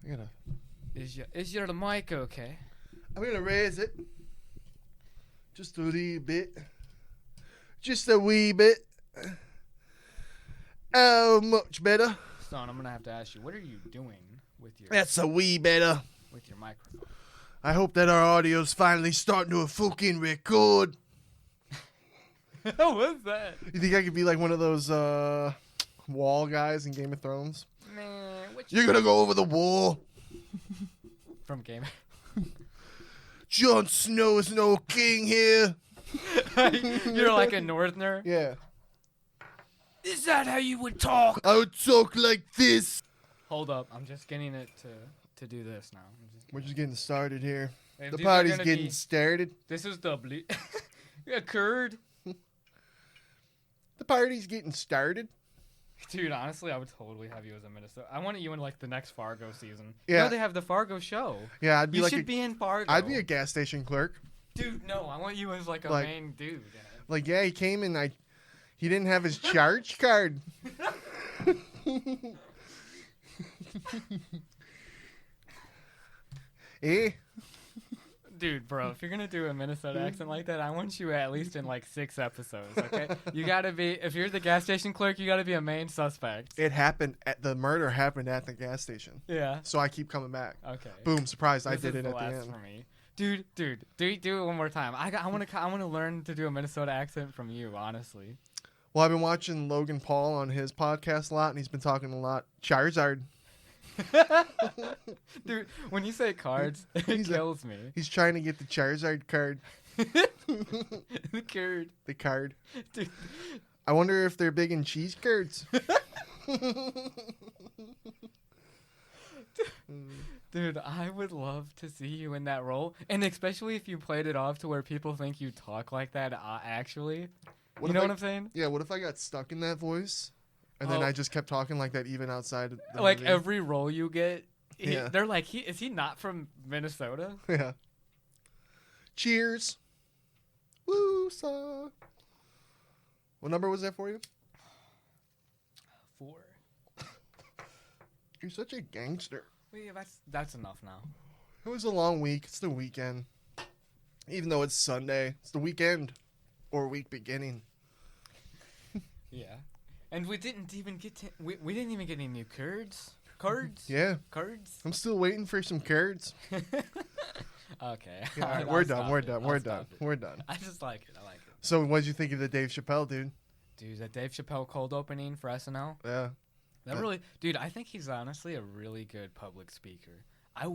I gotta. Is your mic okay? I'm gonna raise it. Just a wee bit. Just a wee bit. Oh, much better. Son, I'm gonna have to ask you, what are you doing with your That's a wee better. microphone? I hope that our audio's finally starting to fucking record. What's that? You think I could be like one of those wall guys in Game of Thrones? Man, You're gonna go over the wall. From Game. Jon Snow is no king here. You're like a northerner. Yeah. Is that how you would talk? I would talk like this. Hold up, I'm just getting it to do this now. We're just getting started here. If The these are party's gonna getting be- started. This is the a curd. The party's getting started. Dude, honestly, I would totally have you as a Minnesota. I want you in like the next Fargo season. Yeah. No, they have the Fargo show. Yeah, I'd be You like should be in Fargo. I'd be a gas station clerk. Dude, no, I want you as like a Like- main dude in it. Like, yeah, he came and he didn't have his charge card. Eh? Dude, bro, if you're gonna do a Minnesota accent like that, I want you at least in like 6 episodes, okay? You gotta be, if you're the gas station clerk, you gotta be a main suspect. It happened the murder happened at the gas station. Yeah. So I keep coming back. Okay. Boom, surprise, I This did is it at the last end. for me. Dude, do it one more time. I want to learn to do a Minnesota accent from you, honestly. Well, I've been watching Logan Paul on his podcast a lot, and he's been talking a lot. Charizard. Dude, when you say cards, it kills me. He's trying to get the Charizard card. The curd. The card. Dude. I wonder if they're big in cheese curds. Dude, I would love to see you in that role, and especially if you played it off to where people think you talk like that actually. What You if know I- what I'm saying? Yeah, what if I got stuck in that voice? And then Oh. I just kept talking like that even outside of the Like movie? every role you get, Yeah. they're like, is he not from Minnesota? Yeah. Cheers. Woo, saw. What number was that for you? 4. You're such a gangster. Well, yeah, that's enough now. It was a long week. It's the weekend. Even though it's Sunday, it's the weekend or week beginning. Yeah. And we didn't even get to, we didn't even get any new cards. Cards? Yeah. Cards? I'm still waiting for some cards. Okay. Yeah, all right, I'll we're done. stop We're it. done. I'll We're stop done. it. We're done. I just like it. I like it. So, what'd you think of the Dave Chappelle, dude? Dude, that Dave Chappelle cold opening for SNL. Yeah. That really, dude, I think he's honestly a really good public speaker. I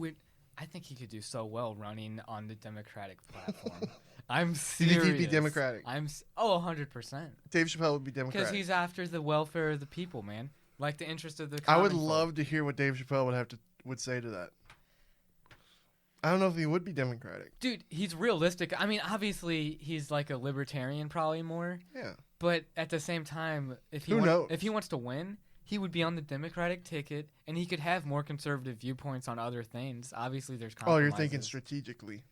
think he could do so well running on the Democratic platform. I'm You serious. think he'd be Democratic? 100%. Dave Chappelle would be Democratic. Because he's after the welfare of the people, man. Like the interest of the I would common folk. love to hear what Dave Chappelle would say to that. I don't know if he would be Democratic. Dude, he's realistic. I mean, obviously, he's like a libertarian probably more. Yeah. But at the same time, if he Who knows? if he wants to win, he would be on the Democratic ticket, and he could have more conservative viewpoints on other things. Obviously, there's Oh, compromises. you're thinking strategically.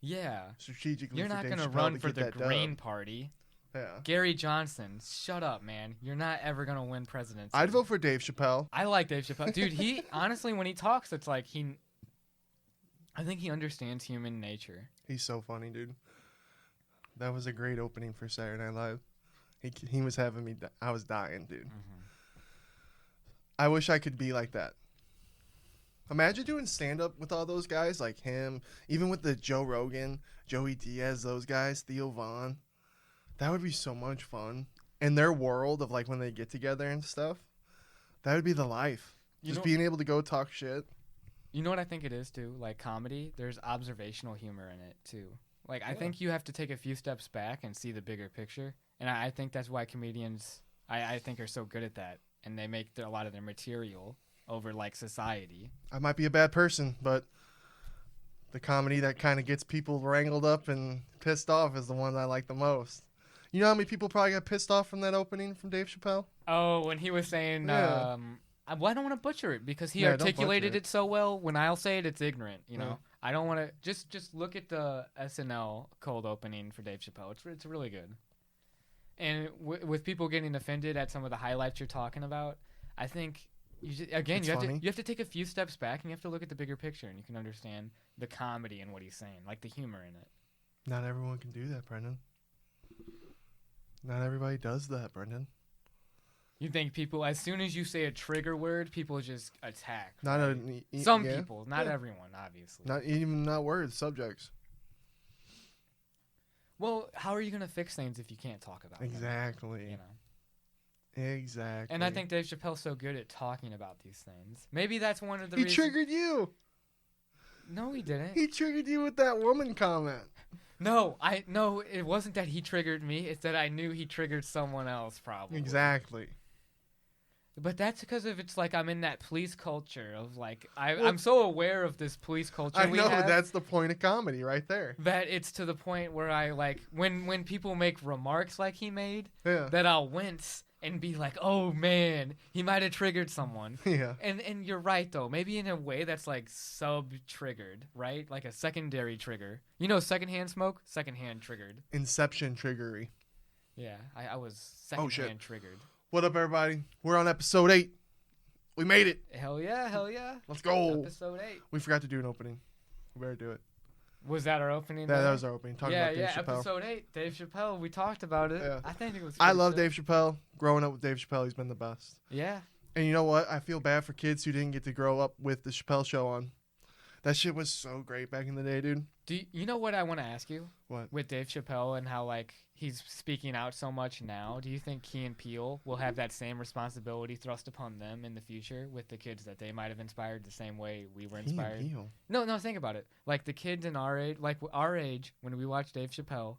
Yeah. Strategically. You're for not Dave going to Chappelle run to for get the that dub. Green Party. Yeah. Gary Johnson, shut up, man. You're not ever going to win presidency. I'd vote for Dave Chappelle. I like Dave Chappelle. Dude, he, honestly, when he talks, it's like I think he understands human nature. He's so funny, dude. That was a great opening for Saturday Night Live. He was having me. I was dying, dude. Mm-hmm. I wish I could be like that. Imagine doing stand up with all those guys, like him, even with the Joe Rogan, Joey Diaz, those guys, Theo Vaughn. That would be so much fun. In their world of like when they get together and stuff, that would be the life. You Just know- being able to go talk shit. You know what I think it is, too? Like, comedy, there's observational humor in it, too. Like, I Yeah. think you have to take a few steps back and see the bigger picture. And I think that's why comedians, I think, are so good at that. And they make a lot of their material over, like, society. I might be a bad person, but the comedy that kind of gets people wrangled up and pissed off is the one I like the most. You know how many people probably got pissed off from that opening from Dave Chappelle? Oh, when he was saying, Yeah. I don't want to butcher it because he Yeah, don't articulated butcher it so well. When I'll say it, it's ignorant, you know? Yeah. I don't want to, just look at the SNL cold opening for Dave Chappelle. It's really good. And with people getting offended at some of the highlights you're talking about, I think again, It's you have funny. to take a few steps back and you have to look at the bigger picture, and you can understand the comedy in what he's saying, like the humor in it. Not everyone can do that, Brendan. Not everybody does that, Brendan. You think people, as soon as you say a trigger word, people just attack. Not right? a, Some yeah. people, not Yeah. everyone, obviously. Not words, subjects. Well, how are you gonna fix things if you can't talk about them? Exactly. You know. Exactly. And I think Dave Chappelle's so good at talking about these things. Maybe that's one of the he reasons. triggered you. No, he didn't. He triggered you with that woman comment. No, it wasn't that he triggered me. It's that I knew he triggered someone else, probably. Exactly. But that's because of it's like I'm in that police culture of like I'm so aware of this police culture. I we know have that's the point of comedy right there. that it's to the point where I like when people make remarks like he made Yeah. that I'll wince and be like, oh man, he might have triggered someone. Yeah. And you're right though. Maybe in a way that's like sub triggered, right? Like a secondary trigger. You know, secondhand smoke, secondhand triggered. Inception triggery. Yeah, I was Oh, shit. secondhand triggered. What up, everybody? We're on episode 8. We made it. Hell yeah, hell yeah. Let's go. Episode 8. We forgot to do an opening. We better do it. Was that our opening? That there? was our opening. Talking yeah, about Dave Chappelle. episode 8, Dave Chappelle. We talked about it. Yeah. I think it was. I pretty love sick. Dave Chappelle. Growing up with Dave Chappelle, he's been the best. Yeah. And you know what? I feel bad for kids who didn't get to grow up with the Chappelle Show on. That shit was so great back in the day, dude. You know what I want to ask you? What? With Dave Chappelle and how like he's speaking out so much now, do you think Key and Peele will have that same responsibility thrust upon them in the future with the kids that they might have inspired the same way we were inspired? Key and Peele. No, think about it. Like the kids in our age, when we watch Dave Chappelle,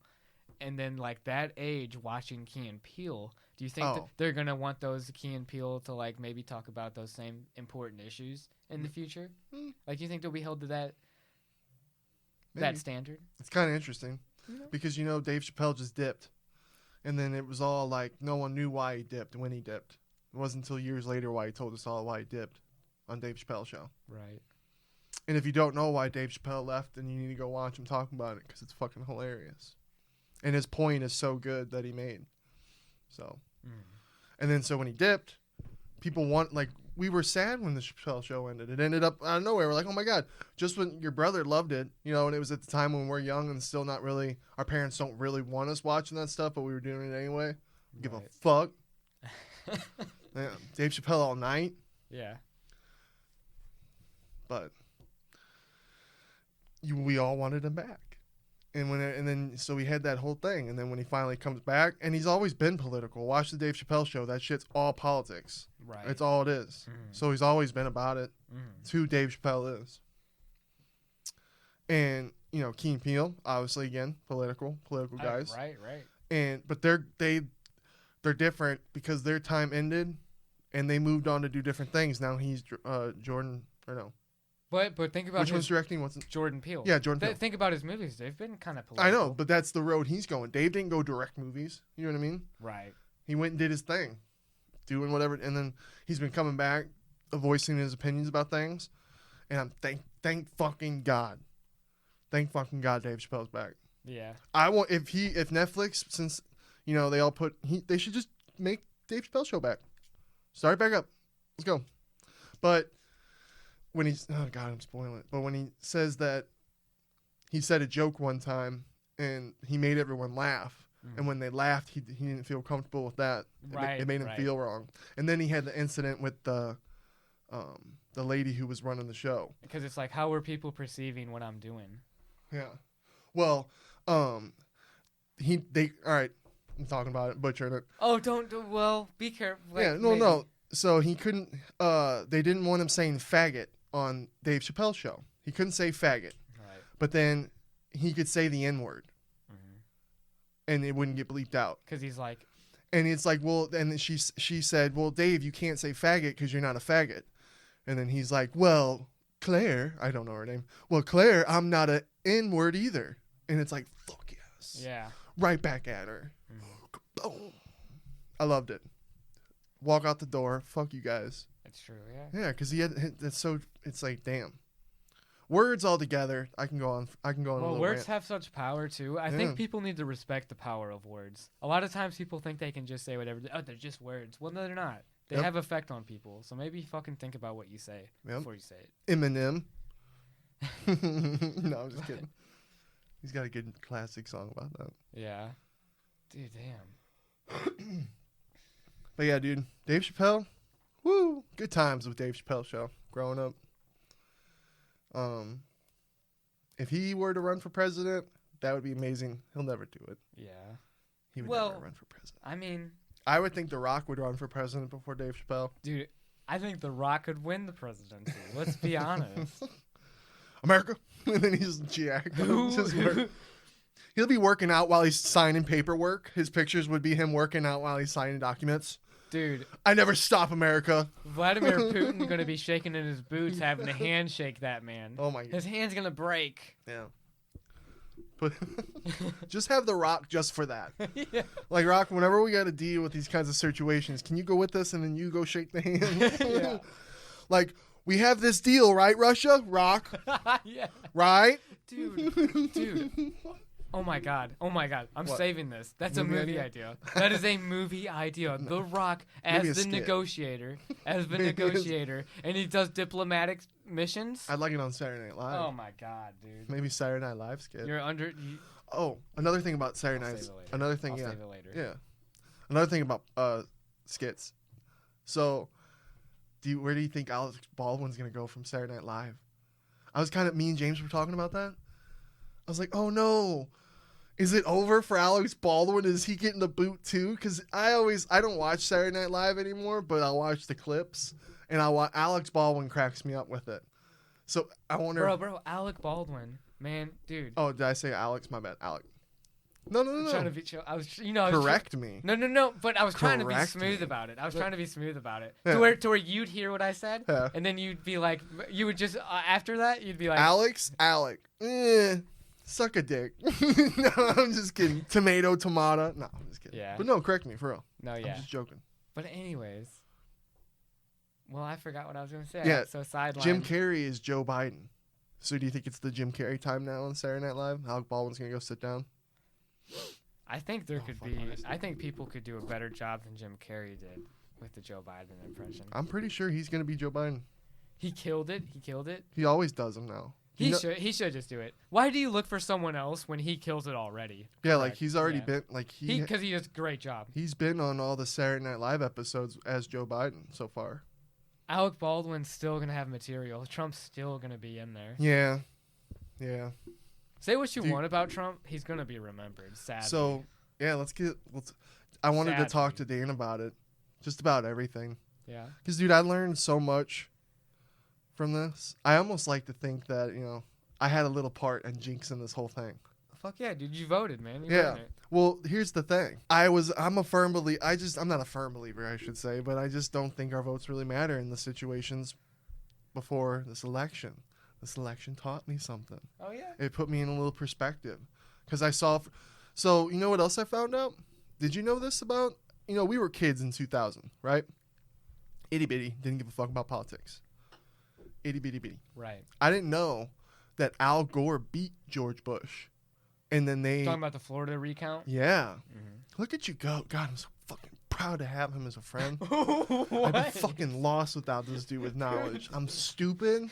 and then like that age watching Key and Peele, do you think that they're gonna want those Key and Peele to like maybe talk about those same important issues in the future? Like, you think they'll be held to that Maybe. standard? It's kind of interesting You know? because, you know, Dave Chappelle just dipped. And then it was all like no one knew why he dipped when he dipped. It wasn't until years later why he told us all why he dipped on Dave Chappelle Show. Right. And if you don't know why Dave Chappelle left, then you need to go watch him talk about it because it's fucking hilarious. And his point is so good that he made. So, and then so when he dipped, people we were sad when the Chappelle Show ended. It ended up out of nowhere. We're like, oh my God, just when your brother loved it, you know, and it was at the time when we're young and still not really, our parents don't really want us watching that stuff, but we were doing it anyway. Give a fuck. Yeah, Dave Chappelle all night. Yeah. But we all wanted him back. And then so we had that whole thing, and then when he finally comes back, and he's always been political. Watch the Dave Chappelle Show; that shit's all politics. Right. It's all it is. So he's always been about it. It's who Dave Chappelle is. And you know, Key and Peele, obviously, again, political guys. Right. But they're different because their time ended, and they moved on to do different things. Now he's Jordan, or no. But think about Which one's directing? What's Jordan Peele. Yeah, Jordan Peele. Think about his movies. They've been kind of political. I know, but that's the road he's going. Dave didn't go direct movies. You know what I mean? Right. He went and did his thing, doing whatever, and then he's been coming back, voicing his opinions about things. And I'm thank fucking God Dave Chappelle's back. Yeah. I want if Netflix, since you know they all they should just make Dave Chappelle Show back, start back up. Let's go. But when oh God, I'm spoiling it. But when he says that he said a joke one time and he made everyone laugh, and when they laughed, he didn't feel comfortable with that. It made him feel wrong. And then he had the incident with the lady who was running the show. Because it's like, how are people perceiving what I'm doing? Yeah. Well, all right. I'm talking about it, butchering it. Oh, well, be careful. Like, yeah, no. So he couldn't. They didn't want him saying faggot on Dave Chappelle's show. He couldn't say faggot. Right. But then he could say the N-word. And it wouldn't get bleeped out. Because he's like. And it's like, well, and she said, well, Dave, you can't say faggot because you're not a faggot. And then he's like, well, Claire, I don't know her name. Well, Claire, I'm not a N-word either. And it's like, fuck yes. Yeah. Right back at her. Boom. I loved it. Walk out the door. Fuck you guys. It's true, yeah. Yeah, because it's like, damn. Words all together. I can go on a little words rant. have such power too. I think people need to respect the power of words. A lot of times people think they can just say whatever. Oh, they're just words. Well, no, they're not. They have effect on people. So maybe fucking think about what you say before you say it. Eminem. No, I'm just kidding. He's got a good classic song about that. Yeah. Dude, damn. But yeah, dude, Dave Chappelle. Woo! Good times with Dave Chappelle show growing up. If he were to run for president, that would be amazing. He'll never do it. Yeah. He would never run for president. I mean, I would think The Rock would run for president before Dave Chappelle. dude, I think The Rock could win the presidency. Let's be honest. America. And then he's jacked. He'll be working out while he's signing paperwork. His pictures would be him working out while he's signing documents. Dude, I never stop, America. Vladimir Putin gonna be shaking in his boots, having to handshake that man. Oh my god. His hand's gonna break. Yeah. But just have The Rock just for that. Yeah. Like, Rock, whenever we got to deal with these kinds of situations, can you go with us and then you go shake the hand? Yeah. Like, we have this deal, right, Russia? Rock. Yeah. Right? Dude. Oh my god. I'm What? saving this. That's Movie a movie idea? idea. That is a movie idea. The Rock Maybe a as the skit. negotiator. And he does diplomatic missions. I'd like it on Saturday Night Live. Oh my god, dude. Maybe Saturday Night Live skit. You're under. Oh, another thing about Saturday I'll Night. save it later. Another thing, I'll yeah. save it later. Yeah. Another thing about skits. So, where do you think Alex Baldwin's gonna go from Saturday Night Live? Me and James were talking about that. I was like, oh no, is it over for Alex Baldwin? Is he getting the boot too? Because I don't watch Saturday Night Live anymore, but I'll watch the clips, and Alex Baldwin cracks me up with it. So I wonder. Bro, Alec Baldwin, man, dude. Oh, did I say Alex? My bad, Alec. No. I'm trying to be chill. Correct me. No. But I was trying to be Correct smooth me. about it. Yeah. To where you'd hear what I said, Yeah. and then you'd be like, you would just after that, you'd be like, Alec. Suck a dick. No, I'm just kidding. Tomato. No, I'm just kidding. Yeah. But no, correct me, for real. No, yeah. I'm just joking. But anyways, well, I forgot what I was gonna say. Yeah, So sideline. Jim Carrey is Joe Biden. So do you think it's the Jim Carrey time now on Saturday Night Live? Alec Baldwin's going to go sit down? I think there could fuck, be. honestly. I think people could do a better job than Jim Carrey did with the Joe Biden impression. I'm pretty sure he's going to be Joe Biden. He killed it. He always does them now. He should just do it. Why do you look for someone else when he kills it already? Yeah, like Correct. he's already Yeah. been like Because he does a great job. he's been on all the Saturday Night Live episodes as Joe Biden so far. Alec Baldwin's still gonna have material. Trump's still gonna be in there. Yeah. Say what you Dude. want about Trump, he's gonna be remembered. Sadly. So yeah, I wanted to talk to Sadly. Dan about it, just about everything. yeah. Because dude, I learned so much from this. I almost like to think that I had a little part in jinxing this whole thing. Fuck yeah, dude! You voted, man. You Yeah. voted. Well, here's the thing. I'm a firm believer. I'm not a firm believer, I should say, but I just don't think our votes really matter in the situations before this election. This election taught me something. Oh yeah. It put me in a little perspective. Because I saw... So, you know what else I found out? Did you know this about... we were kids in 2000, right? Itty bitty. Didn't give a fuck about politics. Itty bitty bitty. Right. I didn't know that Al Gore beat George Bush. And then they... Talking about the Florida recount. Yeah. Mm-hmm. Look at you go. God, I'm so fucking proud to have him as a friend. What? I'd be fucking lost without this dude with knowledge. I'm stupid.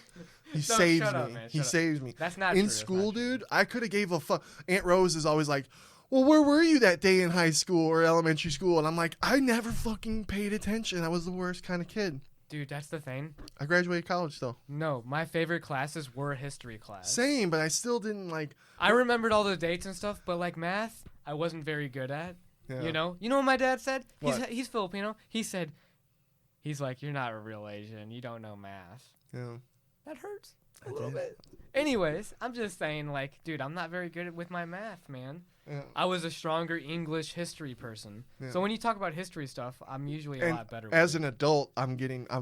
He No, saves shut me. up, man, He shut up. saves me. That's not In true, that's school, not true. dude, I could have gave a fuck. Aunt Rose is always like, well, where were you that day in high school or elementary school? And I'm like, I never fucking paid attention. I was the worst kind of kid. Dude, that's the thing. I graduated college, though. No, my favorite classes were history class. Same, but I still didn't like... I remembered all the dates and stuff, but like math, I wasn't very good at. Yeah. You know what my dad said? What? He's Filipino. He's like, you're not a real Asian. You don't know math. Yeah. That hurts a I little did. bit. Anyways, I'm just saying, like, dude, I'm not very good with my math, man. Yeah. I was a stronger English history person. Yeah. So when you talk about history stuff, I'm usually a And lot better with as it. an adult, I'm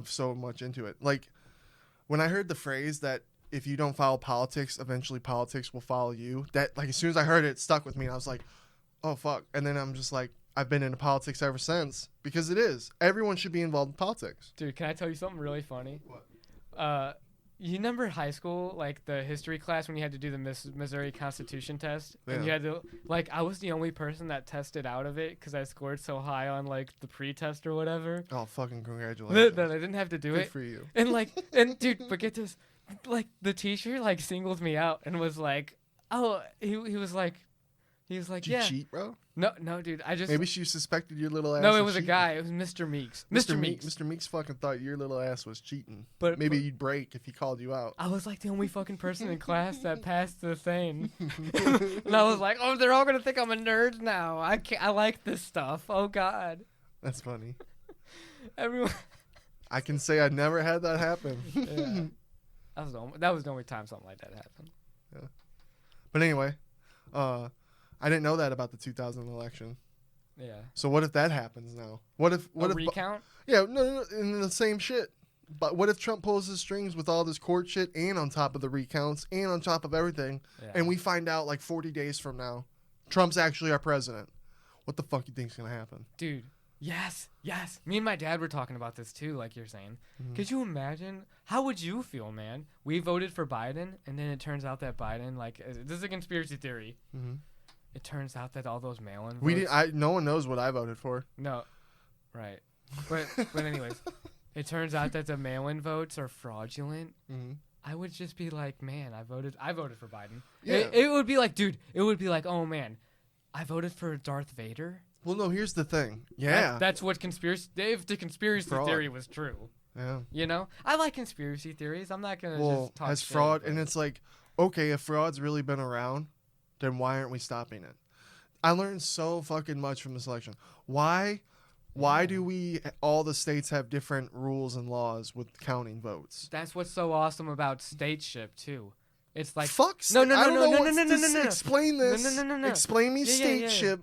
so much into it. Like, when I heard the phrase that if you don't follow politics, eventually politics will follow you, that, like, as soon as I heard it, it stuck with me. And I was like, oh, fuck. And then I'm just like, I've been into politics ever since. Because it is. Everyone should be involved in politics. Dude, can I tell you something really funny? What? You remember high school, like the history class when you had to do the Missouri Constitution test, and you had to like I was the only person that tested out of it because I scored so high on like the pre-test or whatever. Oh, fucking congratulations! That I didn't have to do it. Good for you. And dude, but get this, like the teacher like singled me out and was like, oh, he was like, Did yeah. you cheat, bro? No, dude. I just maybe she suspected your little ass. No, it was cheating. a guy. It was Mr. Meeks. Mr. Meeks. Mr. Meeks fucking thought your little ass was cheating. But maybe you'd break if he called you out. I was like the only fucking person in class that passed the thing, and I was like, oh, they're all gonna think I'm a nerd now. I like this stuff. Oh God. That's funny. Everyone. I can say I never had that happen. Yeah. That was the only time something like that happened. Yeah. But anyway, I didn't know that about the 2000 election. Yeah. So what if that happens now? What if recount? Yeah, no, in the same shit. But what if Trump pulls his strings with all this court shit and on top of the recounts and on top of everything, and we find out like 40 days from now, Trump's actually our president? What the fuck you think's gonna happen, dude? Yes. Me and my dad were talking about this too, like you're saying. Mm-hmm. Could you imagine? How would you feel, man? We voted for Biden, and then it turns out that Biden, like, this is a conspiracy theory. Mm-hmm. It turns out that all those mail-in votes... No one knows what I voted for. No. Right. But anyways, it turns out that the mail-in votes are fraudulent. Mm-hmm. I would just be like, man, I voted for Biden. Yeah. It would be like, dude, oh, man, I voted for Darth Vader. Well, no, here's the thing. Yeah. That's what if the conspiracy theory was true. Yeah. You know? I like conspiracy theories. I'm not going to just talk has shit, fraud, and it's like, okay, if fraud's really been around, then why aren't we stopping it? I learned so fucking much from this election. Why do all the states have different rules and laws with counting votes? That's what's so awesome about stateship too. It's like no. Explain this. No. Explain me stateship.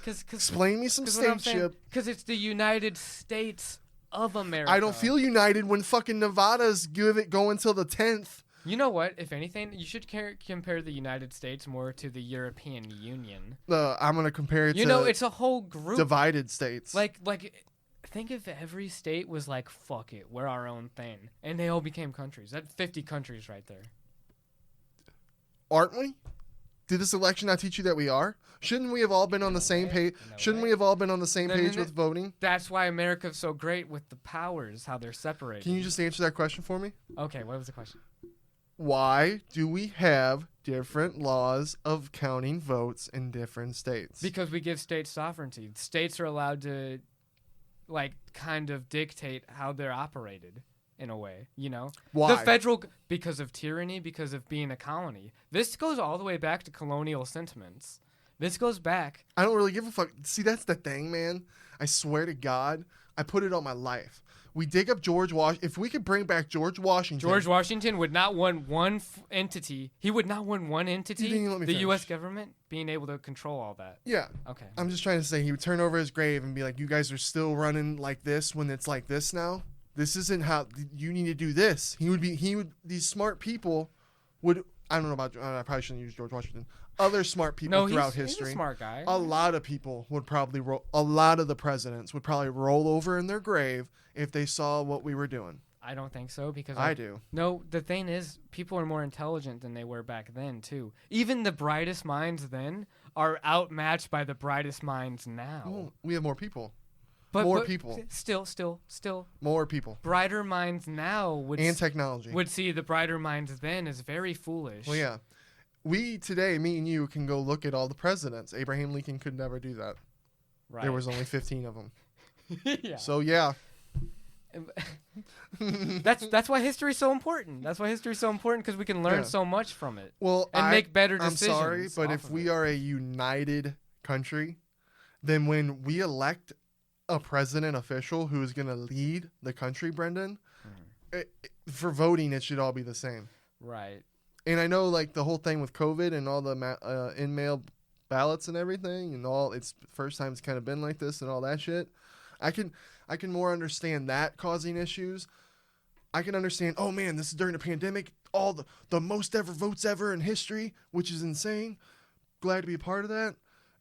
Explain me some stateship. Because it's the United States of America. I don't feel united when fucking Nevada's going till the 10th. You know what? If anything, you should compare the United States more to the European Union. I'm gonna compare it. It's a whole group divided states. Like, think if every state was like, "Fuck it, we're our own thing," and they all became countries. That's 50 countries right there. Aren't we? Did this election not teach you that we are? Shouldn't we have all been on the same page? Shouldn't we have all been on the same page with voting? That's why America's so great with the powers, how they're separated. Can you just answer that question for me? Okay, what was the question? Why do we have different laws of counting votes in different states? Because we give states sovereignty. States are allowed to, like, kind of dictate how they're operated in a way, you know? Why? Because of tyranny, because of being a colony. This goes all the way back to colonial sentiments. This goes back. I don't really give a fuck. See, that's the thing, man. I swear to God, I put it on my life. We dig up George Washington. If we could bring back George Washington. George Washington would not want one entity. He would not want one entity, the U.S. government, being able to control all that. Yeah. Okay. I'm just trying to say he would turn over his grave and be like, you guys are still running like this when it's like this now? This isn't how you need to do this. These smart people would, I don't know about, I probably shouldn't use George Washington. Other smart people throughout history. He's a smart guy. A lot of people would probably a lot of the presidents would probably roll over in their grave if they saw what we were doing. I don't think so because I do. No, the thing is, people are more intelligent than they were back then too. Even the brightest minds then are outmatched by the brightest minds now. Well, we have more people. But people. Still. More people. Brighter minds now technology would see the brighter minds then as very foolish. Well, yeah. We today, me and you, can go look at all the presidents. Abraham Lincoln could never do that. Right. There was only 15 of them. Yeah. So yeah. That's why history is so important. That's why history is so important because we can learn so much from it. Well, make better decisions. I'm sorry, but if we are a united country, then when we elect a president official who is going to lead the country, Brendan, for voting, it should all be the same. Right. And I know, like, the whole thing with COVID and all the in-mail ballots and everything, and all, it's the first time it's kind of been like this and all that shit. I can more understand that causing issues. I can understand, oh man, this is during a pandemic, all the most ever votes ever in history, which is insane. Glad to be a part of that.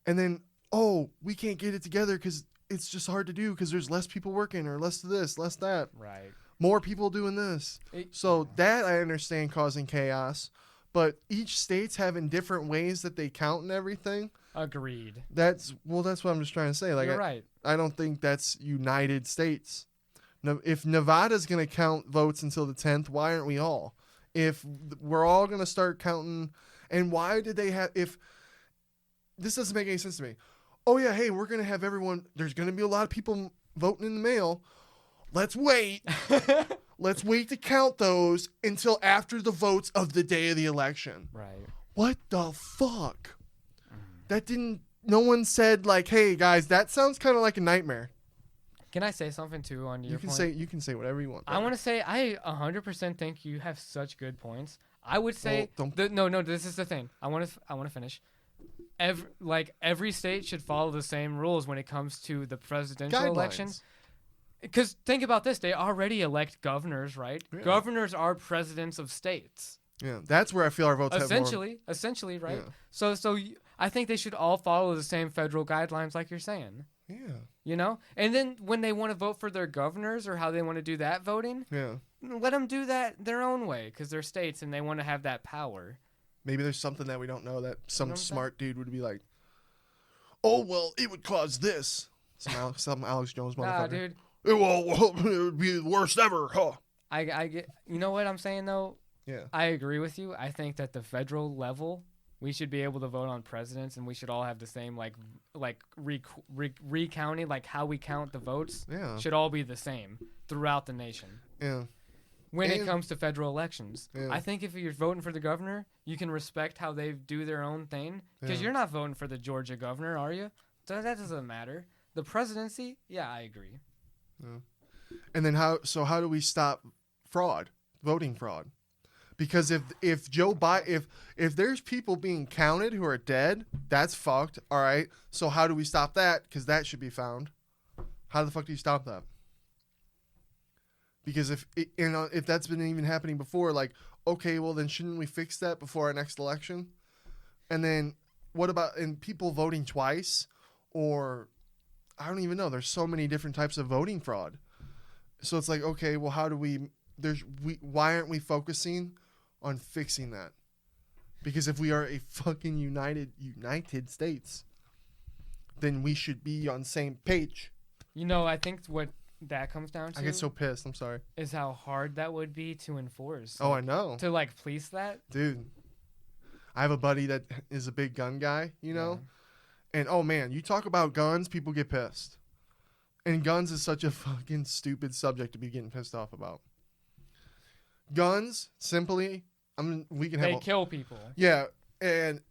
And then, oh, we can't get it together because it's just hard to do because there's less people working or less of this, less that. Right. more people doing this. So that I understand causing chaos, but each state's having different ways that they count and everything. Agreed. That's what I'm just trying to say. Like, You're right. I don't think that's United States. No, if Nevada's going to count votes until the 10th, why aren't we all? If we're all going to start counting, and why did they have, if this doesn't make any sense to me. Oh yeah, hey, we're going to have everyone, there's going to be a lot of people voting in the mail. Let's wait. Let's wait to count those until after the votes of the day of the election. Right. What the fuck? That didn't, no one said like, hey guys, that sounds kind of like a nightmare. Can I say something too on your point? You can say whatever you want. I want to say I 100% think you have such good points. I would say no. This is the thing. I want to finish. Every state should follow the same rules when it comes to the presidential election. Because think about this, they already elect governors, right? Yeah. Governors are presidents of states. Yeah, that's where I feel our votes essentially, right? Yeah. So I think they should all follow the same federal guidelines, like you're saying. Yeah. You know, and then when they want to vote for their governors or how they want to do that voting, let them do that their own way because they're states and they want to have that power. Maybe there's something that we don't know that some smart dude would be like, oh well, it would cause this. Some Alex Jones motherfucker. Nah, dude. It would be the worst ever, huh? I get. You know what I'm saying though? Yeah. I agree with you. I think that the federal level, we should be able to vote on presidents, and we should all have the same recounting, like how we count the votes. Yeah. Should all be the same throughout the nation. Yeah. When it comes to federal elections, I think if you're voting for the governor, you can respect how they do their own thing because you're not voting for the Georgia governor, are you? So that doesn't matter. The presidency, yeah, I agree. Yeah. And then how do we stop voting fraud? Because if Joe Biden, if there's people being counted who are dead, that's fucked. All right. So how do we stop that? Because that should be found. How the fuck do you stop that? Because if that's been even happening before, like, okay, well then shouldn't we fix that before our next election? And then what about people voting twice, or I don't even know. There's so many different types of voting fraud. So it's like, okay, well, how do why aren't we focusing on fixing that? Because if we are a fucking United States, then we should be on the same page. You know, I think what that comes down to, I get so pissed. I'm sorry. Is how hard that would be to enforce. Oh, I know. To police that, dude. I have a buddy that is a big gun guy, you know, and oh man, you talk about guns, people get pissed, and guns is such a fucking stupid subject to be getting pissed off about. Guns, simply, we can have. They kill people. Yeah, and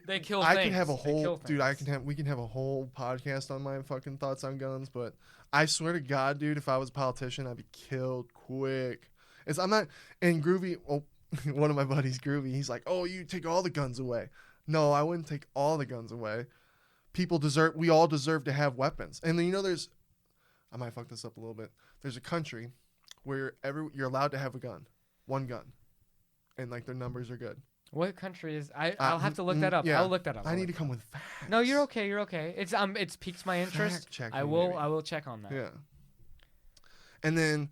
they kill. I can have a whole dude. We can have a whole podcast on my fucking thoughts on guns, but I swear to God, dude, if I was a politician, I'd be killed quick. I'm not. And Groovy, one of my buddies, Groovy, he's like, "Oh, you take all the guns away." No, I wouldn't take all the guns away. We all deserve to have weapons. And then I might fuck this up a little bit. There's a country where you're allowed to have a gun, one gun, and their numbers are good. What country is? I'll have to look that up. Yeah, I'll look that up. I need to come with facts. No, you're okay. You're okay. It's piqued my interest. I will check on that. Yeah. And then,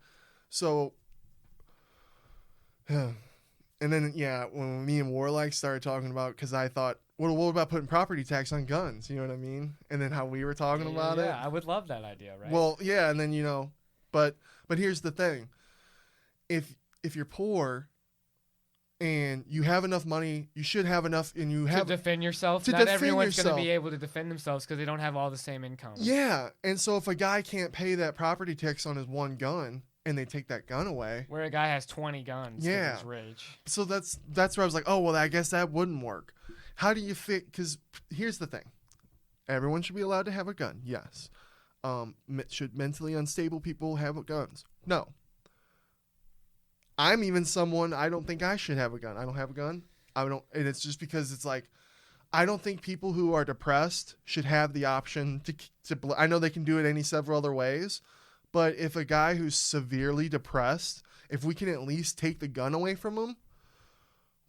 when me and Warlike started talking about, because I thought, what about putting property tax on guns? You know what I mean? And then how we were talking about it. Yeah, I would love that idea, right? Well, yeah, and then but here's the thing: if you're poor and you have enough money, you should have enough, and you have to defend yourself. Not everyone's going to be able to defend themselves because they don't have all the same income. Yeah, and so if a guy can't pay that property tax on his one gun, and they take that gun away, where a guy has 20 guns, yeah, he's rich. So that's where I was like, oh well, I guess that wouldn't work. How do you fit? Because here's the thing: everyone should be allowed to have a gun. Yes. Should mentally unstable people have guns? No. I'm even someone, I don't think I should have a gun. I don't have a gun. And it's just because it's like, I don't think people who are depressed should have the option to I know they can do it several other ways, but if a guy who's severely depressed, if we can at least take the gun away from him,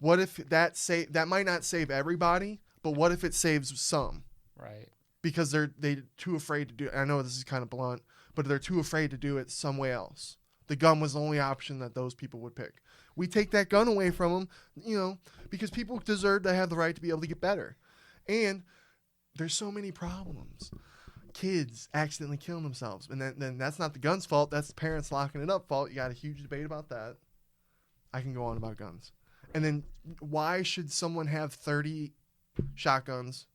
what if that might not save everybody, but what if it saves some? Right. Because they're too afraid to do it. I know this is kind of blunt, but they're too afraid to do it some way else. the gun was the only option that those people would pick. We take that gun away from them, you know, because people deserve to have the right to be able to get better. And there's so many problems. Kids accidentally killing themselves. And then that's not the gun's fault. That's the parents locking it up fault. You got a huge debate about that. I can go on about guns. And then why should someone have 30 shotguns?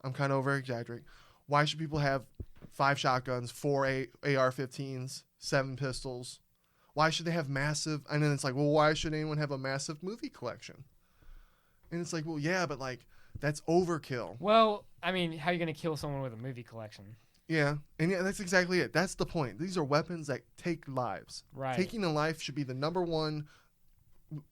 I'm kind of over-exaggerating. Why should people have 5 shotguns, 4 AR-15s, 7 pistols? Why should they have massive... And then it's like, well, why should anyone have a massive movie collection? And it's like, well, yeah, but like, that's overkill. Well, I mean, how are you going to kill someone with a movie collection? Yeah, and yeah, that's exactly it. That's the point. These are weapons that take lives. Right. Taking a life should be the number one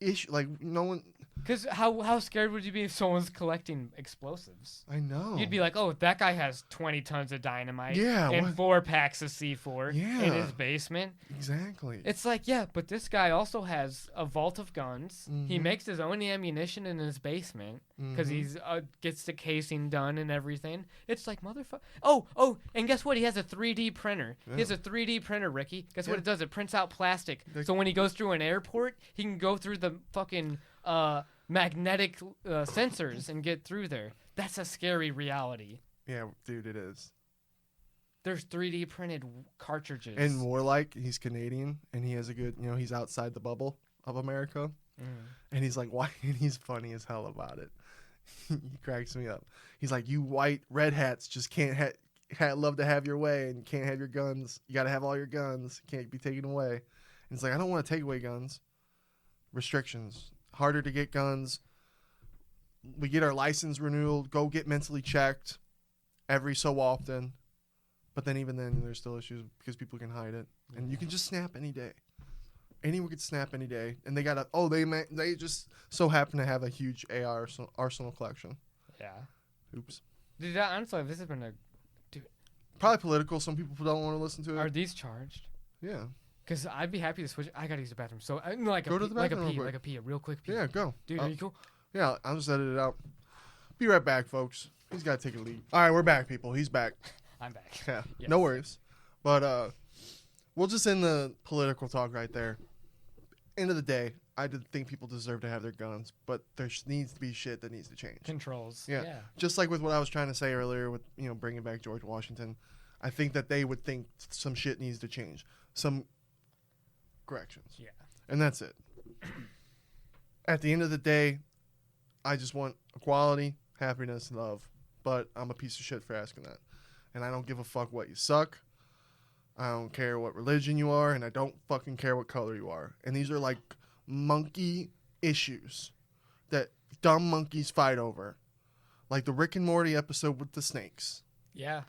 issue. Like, no one... Because how scared would you be if someone's collecting explosives? I know. You'd be like, oh, that guy has 20 tons of dynamite and 4 packs of C4 in his basement. Exactly. It's like, yeah, but this guy also has a vault of guns. Mm-hmm. He makes his own ammunition in his basement because he's gets the casing done and everything. It's like, motherfucker. Oh, and guess what? He has a 3D printer. Yeah. He has a 3D printer, Ricky. Guess what it does? It prints out plastic. So when he goes through an airport, he can go through the fucking... magnetic sensors and get through there. That's a scary reality. Yeah, dude, it is. There's 3D printed cartridges. And more like, he's Canadian, and he has a good, you know, he's outside the bubble of America. And he's like, why? And he's funny as hell about it. He cracks me up. He's like, you white red hats just can't love to have your way and can't have your guns. You got to have all your guns. Can't be taken away. And it's like, I don't want to take away guns. Restrictions. Harder to get guns. We get our license renewed. Go get mentally checked every so often. But then even then, there's still issues because people can hide it. And you can just snap any day. Anyone could snap any day. And they got they just so happen to have a huge AR arsenal collection. Yeah. Oops. Dude, honestly, this has been probably political. Some people don't want to listen to it. Are these charged? Yeah. Because I'd be happy to switch. I gotta use the bathroom. So go to the bathroom like a real quick pee. Yeah, go. Dude, are you cool? Yeah, I'll just edit it out. Be right back, folks. He's got to take a lead. All right, we're back, people. He's back. I'm back. Yeah, yes. No worries. But we'll just end the political talk right there. End of the day, I did think people deserve to have their guns, but there needs to be shit that needs to change. Controls. Yeah. Just like with what I was trying to say earlier with, you know, bringing back George Washington. I think that they would think some shit needs to change. Some corrections. Yeah. And that's it. At the end of the day, I just want equality, happiness, love. But I'm a piece of shit for asking that. And I don't give a fuck what you suck. I don't care what religion you are, and I don't fucking care what color you are. And these are like monkey issues that dumb monkeys fight over. Like the Rick and Morty episode with the snakes. Yeah.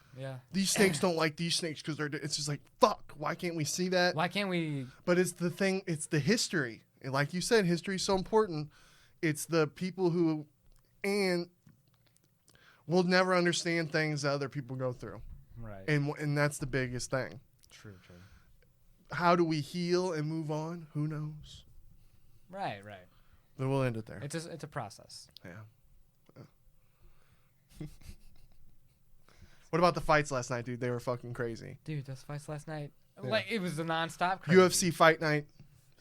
These snakes don't like these snakes because it's just like, fuck, why can't we see that? Why can't we? But it's the thing, it's the history. And like you said, history is so important. It's the people who, and we'll never understand things that other people go through. Right. And that's the biggest thing. True. How do we heal and move on? Who knows? Right. But we'll end it there. It's a process. Yeah. What about the fights last night, dude? They were fucking crazy. Dude, those fights last night. Yeah. Like, it was a nonstop crazy. UFC Fight Night.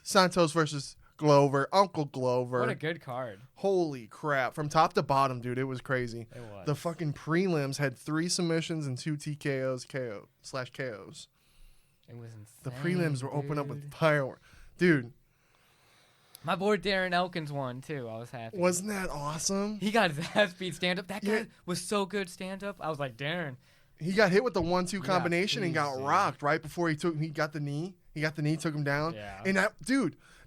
Santos versus Glover. Uncle Glover. What a good card. Holy crap. From top to bottom, dude, it was crazy. It was. The fucking prelims had 3 submissions and 2 TKOs, KOs. It was insane. The prelims were open up with fireworks. Dude. My boy Darren Elkins won, too. I was happy. Wasn't that awesome? He got his ass beat stand-up. That guy was so good stand-up. I was like, Darren. He got hit with the 1-2 combination and got rocked right before he got the knee. He got the knee, took him down. Yeah. And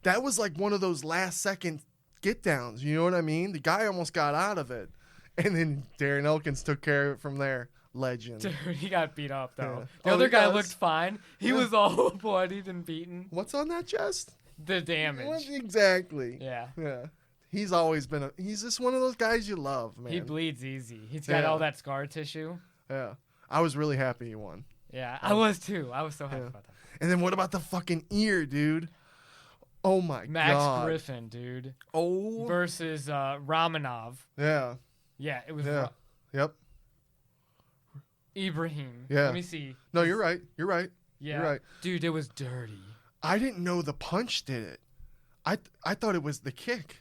that was like one of those last-second get-downs. You know what I mean? The guy almost got out of it. And then Darren Elkins took care of it from there. Legend. Dude, he got beat up, though. Yeah. The other guy looked fine. He was all bloodied and beaten. What's on that chest? The damage. Exactly. Yeah. He's always been he's just one of those guys you love, man. He bleeds easy. He's got all that scar tissue. Yeah. I was really happy he won. Yeah, I was too. I was so happy about that. And then what about the fucking ear, dude? Oh my god. Max Griffin, dude. Oh. Versus Romanov. Yeah. Yeah, it was Yep. Ibrahim. Yeah. Let me see. No, you're right. Yeah. You're right. Dude, it was dirty. I didn't know the punch did it. I thought it was the kick.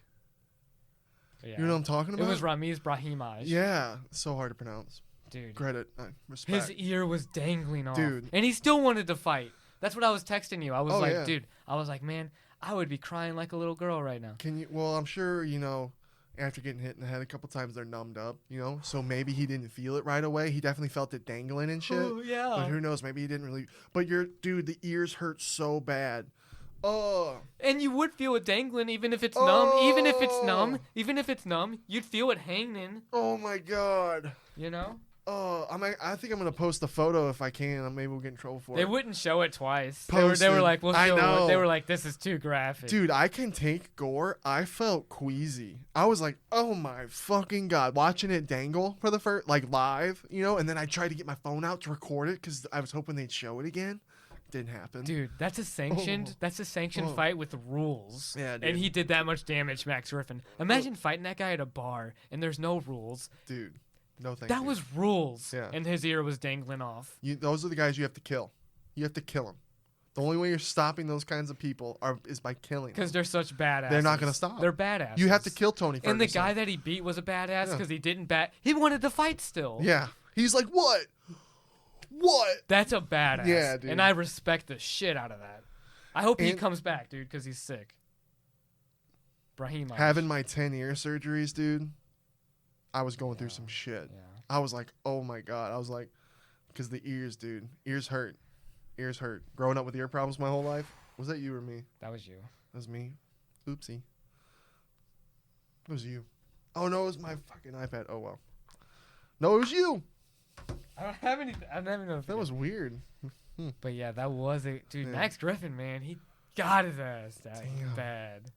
Yeah. You know what I'm talking about? It was Ramiz Brahimaj. Yeah, so hard to pronounce. Dude. Credit, respect. His ear was dangling off. Dude. And he still wanted to fight. That's what I was texting you. I was yeah. dude, I was like, man, I would be crying like a little girl right now. Well, I'm sure, after getting hit in the head a couple times, they're numbed up, so maybe he didn't feel it right away. He definitely felt it dangling and shit. Oh, yeah. But who knows? Maybe he didn't really. But dude, the ears hurt so bad. Oh. And you would feel it dangling even if it's numb. Even if it's numb, you'd feel it hanging. Oh my God. You know? Oh, I think I'm gonna post the photo if I can. Maybe we'll get in trouble for it. They wouldn't show it twice. Posted. They were like, we'll show know. it. They were like, this is too graphic. Dude, I can take gore. I felt queasy. I was like, oh my fucking God. Watching it dangle for the first, live, and then I tried to get my phone out to record it because I was hoping they'd show it again. Didn't happen. Dude, that's a sanctioned fight with rules. Yeah, dude. And he did that much damage, Max Griffin. Imagine fighting that guy at a bar and there's no rules. Dude, no thank you. That was rules. Yeah. And his ear was dangling off. Those are the guys you have to kill. You have to kill them. The only way you're stopping those kinds of people is by killing them. Because they're such badasses. They're not going to stop. They're badasses. You have to kill Tony Ferguson. And the guy that he beat was a badass because he didn't He wanted to fight still. Yeah. He's like, what? What? That's a badass. Yeah, dude. And I respect the shit out of that. I hope he comes back, dude, because he's sick. Brahim. Having my 10 ear surgeries, dude, I was going through some shit. Yeah. I was like, oh my God. I was like, because the ears, dude. Ears hurt. Ears hurt. Growing up with ear problems my whole life. Was that you or me? That was you. That was me. Oopsie. It was you. Oh, no, it was my fucking iPad. Oh, well. No, it was you. I don't have anything. I don't even know. That was weird. But yeah, that was it. Dude, Yeah. Max Griffin, man, he got his ass down Damn. bad.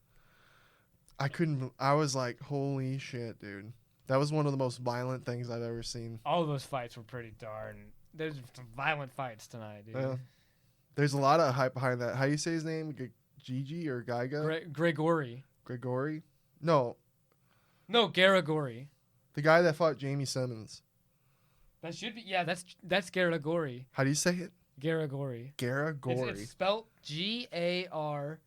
I was like, holy shit, dude. That was one of the most violent things I've ever seen. All those fights were pretty darn. There's some violent fights tonight, dude. Yeah. There's a lot of hype behind that. How you say his name? Gigi or Giga? Gregory. Gregory? No, Garagori. the guy that fought Jamie Simmons. That should be. Yeah, that's Garagori. How do you say it? Garagori. Garagori. It's spelled Garagorri.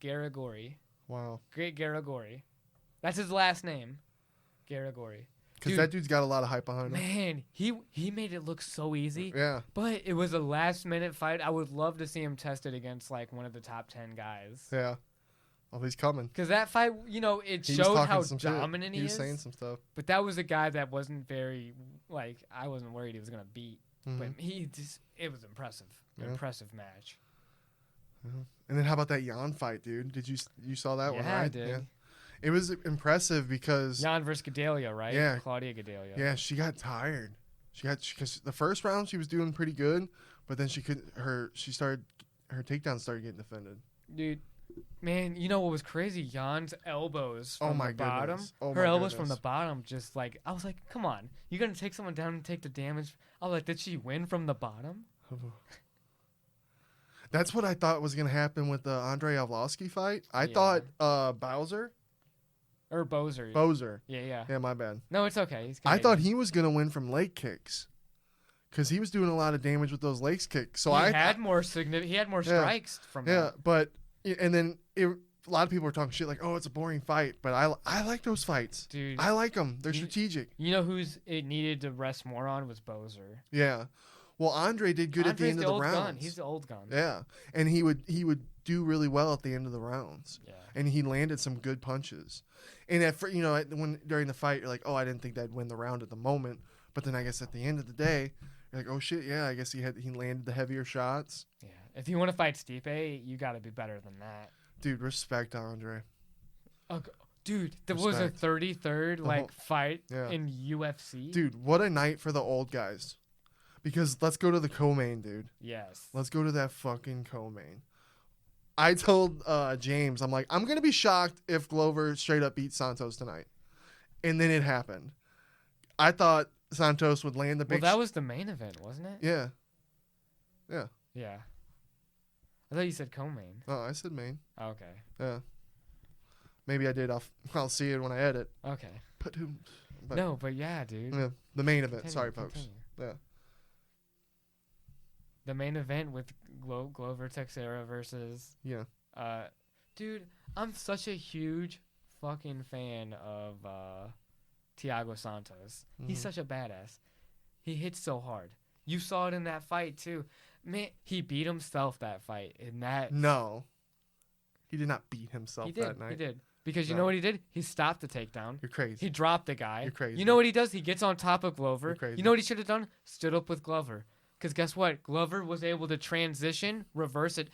Garagori. Wow. Great Garagori. That's his last name. Garagori. Because Dude. that dude's got a lot of hype behind him. Man, he made it look so easy. Yeah. But it was a last minute fight. I would love to see him tested against one of the top 10 guys. Yeah. Oh, he's coming. Because that fight, it He was showed talking how some shit. dominant he is. He was saying some stuff. But that was a guy that wasn't very, I wasn't worried he was going to beat. Mhm. But it was impressive. Yeah. Impressive match. And then how about that Jan fight, dude? You saw that one, Yeah, right? I did. Yeah. It was impressive because Jan versus Gadelha, right? Yeah. Claudia Gadelha. yeah, she got tired. Because the first round she was doing pretty good, but then her takedown started getting defended. Dude, man, you know what was crazy? Jan's elbows from the bottom. Oh Her my elbows from goodness. the bottom just I was like, come on. You're going to take someone down and take the damage? I was like, did she win from the bottom? That's what I thought was going to happen with the Andrei Arlovsky fight. I thought Bowser. Or Bozer. Yeah. Yeah, my bad. No, it's okay. He's I thought Canadian. he was going to win from leg kicks. Because he was doing a lot of damage with those leg kicks. So he had more strikes from Yeah, that. but and then a lot of people were talking shit like, "Oh, it's a boring fight," but I like those fights. Dude, I like them. They're strategic. You know who's it needed to rest more on was Bozer. Yeah. Well, Andre did good at the end of the old rounds. gun. He's the old gun. Yeah, and he would do really well at the end of the rounds. Yeah. And he landed some good punches. And when during the fight, you're like, "Oh, I didn't think that'd win the round at the moment," but then I guess at the end of the day, you're like, "Oh shit, yeah, I guess he landed the heavier shots." Yeah. If you want to fight Stipe, you got to be better than that. Dude, respect Andre. Dude, there was a 33rd fight in UFC. Dude, what a night for the old guys. Because let's go to the co-main, dude. Yes. Let's go to that fucking co-main. I told James, I'm like, I'm going to be shocked if Glover straight up beats Santos tonight. And then it happened. I thought Santos would land the big... Well, that was the main event, wasn't it? Yeah. Yeah. Yeah. I thought you said co-main. Oh, I said main. Oh, okay. Yeah. Maybe I did. I'll see it when I edit. Okay. But no, but yeah, dude. Yeah, the main event. Continue, Sorry, folks. continue. Yeah. the main event with Glover Teixeira versus dude, I'm such a huge fucking fan of Thiago Santos. He's such a badass. He hits so hard. You saw it in that fight too. Man, he beat himself that fight. No. He did not beat himself that night. He did. Because you know what he did? He stopped the takedown. You're crazy. He dropped the guy. You're crazy. You know what he does? He gets on top of Glover. You're crazy. You know what he should have done? Stood up with Glover. Because guess what? Glover was able to transition, reverse it.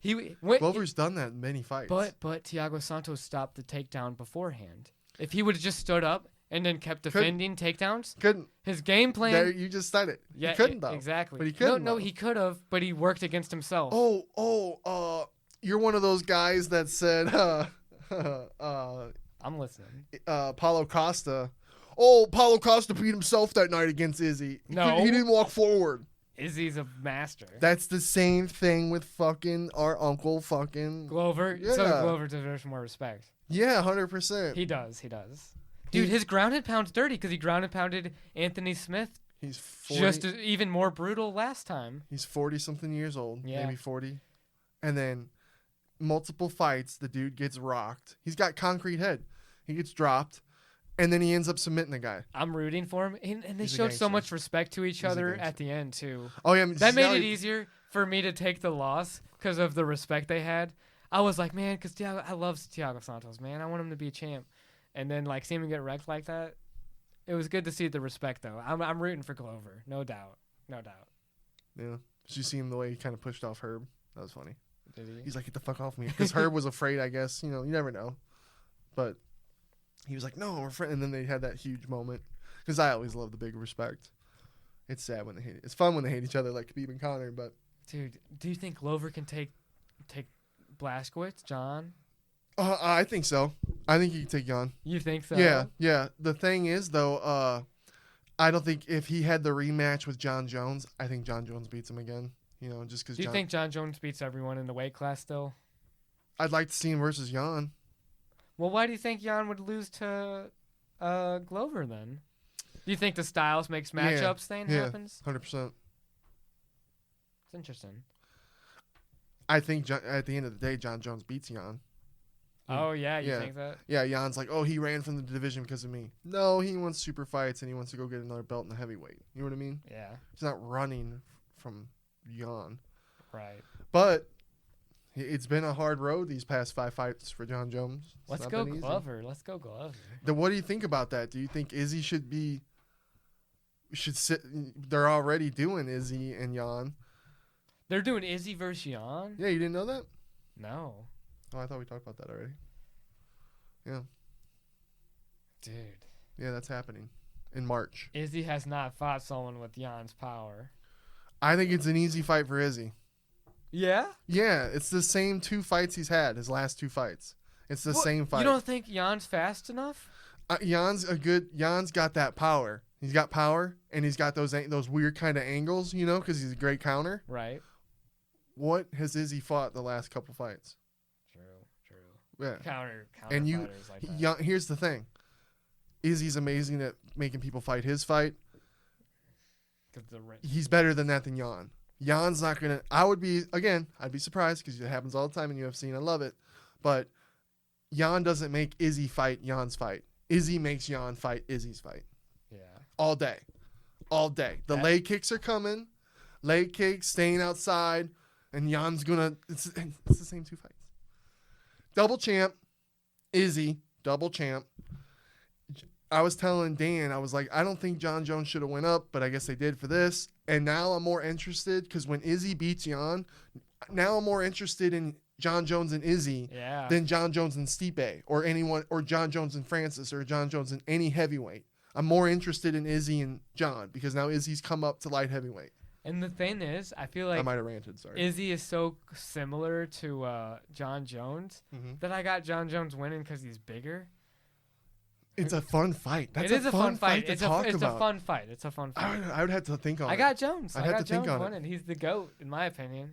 Glover's done that in many fights. But Thiago Santos stopped the takedown beforehand. If he would have just stood up and then kept defending takedowns, his game plan. There, you just said it. Yeah, he couldn't though. Exactly. But he couldn't. No, he could have, but he worked against himself. You're one of those guys that said, I'm listening. Paulo Costa. Oh, Paulo Costa beat himself that night against Izzy. No. He didn't walk forward. Izzy's a master. That's the same thing with fucking our uncle fucking Glover. Yeah. So Glover deserves more respect. Yeah, 100%. He does. Dude, his ground and pound's dirty because he ground and pounded Anthony Smith. He's 40, just even more brutal last time. He's 40-something years old. Yeah. Maybe 40. And then multiple fights, the dude gets rocked. He's got concrete head. He gets dropped. And then he ends up submitting the guy. I'm rooting for him. And they He's a showed so gangster. much respect to each other at the end, too. Oh, yeah. That made it easier for me to take the loss because of the respect they had. I was like, man, because I love Thiago Santos, man. I want him to be a champ. And then, like, seeing him get wrecked like that, it was good to see the respect, though. I'm rooting for Glover. No doubt. Yeah. Did you see him the way he kind of pushed off Herb? That was funny. Did he? He's like, get the fuck off me. Because Herb was afraid, I guess. You know, you never know. But he was like, no, we're friends. And then they had that huge moment. Because I always love the big respect. It's sad when they hate it. It's fun when they hate each other, like Khabib and Conor, but... Dude, do you think Glover can take Blachowicz, John? I think so. I think he can take Jan. You think so? Yeah. The thing is, though, I don't think if he had the rematch with John Jones, I think John Jones beats him again. You know, just because. Do you think John Jones beats everyone in the weight class still? I'd like to see him versus Jan. Well, why do you think Jan would lose to Glover then? Do you think the styles makes matchups thing happens? 100%. It's interesting. I think at the end of the day, John Jones beats Jan. Oh, yeah, you think that? Yeah, Jan's like, oh, he ran from the division because of me. No, he wants super fights and he wants to go get another belt in the heavyweight. You know what I mean? Yeah. He's not running from Jan. Right. But it's been a hard road these past 5 fights for John Jones. Let's go Glover. What do you think about that? Do you think Izzy should sit? They're already doing Izzy and Jan. They're doing Izzy versus Jan? Yeah, you didn't know that? No. Oh, I thought we talked about that already. Yeah. Dude. Yeah, that's happening in March. Izzy has not fought someone with Jan's power. I think it's an easy fight for Izzy. Yeah? Yeah, it's the same 2 fights he's had, his last 2 fights. It's the same fight. You don't think Jan's fast enough? Jan's got that power. He's got power, and he's got those weird kind of angles, you know, because he's a great counter. Right. What has Izzy fought the last couple fights? True. Yeah. Counter and fighters like that. Here's the thing. Izzy's amazing at making people fight his fight. He's better than that than Jan. Jan's not going to... I'd be surprised because it happens all the time in UFC and I love it. But Jan doesn't make Izzy fight Jan's fight. Izzy makes Jan fight Izzy's fight. Yeah. All day. The leg kicks are coming. Leg kicks, staying outside. And Jan's going to... It's the same 2 fights. Double champ. Izzy. Double champ. I was telling Dan, I was like, I don't think John Jones should have went up, but I guess they did for this. And now I'm more interested because when Izzy beats Jan, now I'm more interested in John Jones and Izzy than John Jones and Stipe or anyone, or John Jones and Francis or John Jones and any heavyweight. I'm more interested in Izzy and John because now Izzy's come up to light heavyweight. And the thing is, I feel like I might have ranted, sorry. Izzy is so similar to John Jones that I got John Jones winning because he's bigger. It's a fun fight. It is a fun fight. It's a fun fight. I would have to think on it. I got Jones. I got Jones winning. He's the GOAT, in my opinion.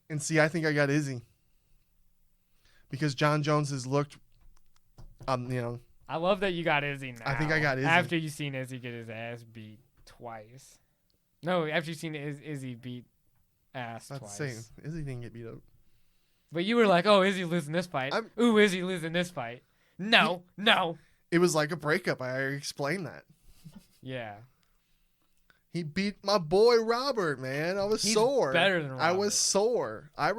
And see, I think I got Izzy. Because John Jones has looked, I love that you got Izzy now. I think I got Izzy. After you've seen Izzy get his ass beat twice. No, after you've seen Izzy beat ass Not the twice. same. Izzy didn't get beat up. But you were like, "Oh, is he losing this fight? Ooh, is he losing this fight?" No. It was like a breakup. I already explained that. Yeah. He beat my boy Robert, man. I was He's sore. better than Robert. I was sore. I've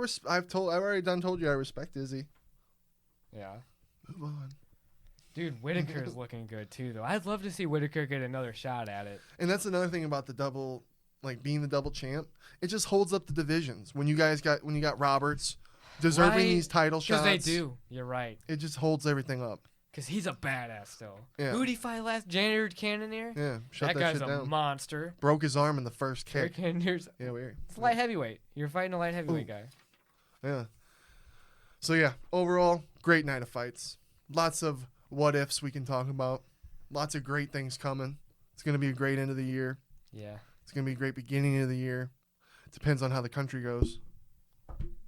already told you I respect Izzy. Yeah. Move on. Dude, Whitaker's looking good too, though. I'd love to see Whitaker get another shot at it. And that's another thing about the double, like being the double champ. It just holds up the divisions. When you got Roberts deserving Right. these title shots. Because they do. You're right. It just holds everything up. Because he's a badass still. Yeah. Who'd he fight last? Jared Cannonier? Yeah, shut That that, guy's shit a down. monster. Broke his arm in the first Jared kick. Cannonier's Yeah, weird. it's light heavyweight. You're fighting a light heavyweight guy. Yeah. So yeah, overall, great night of fights. Lots of what ifs we can talk about. Lots of great things coming. It's gonna be a great end of the year. Yeah. It's gonna be a great beginning of the year. It depends on how the country goes.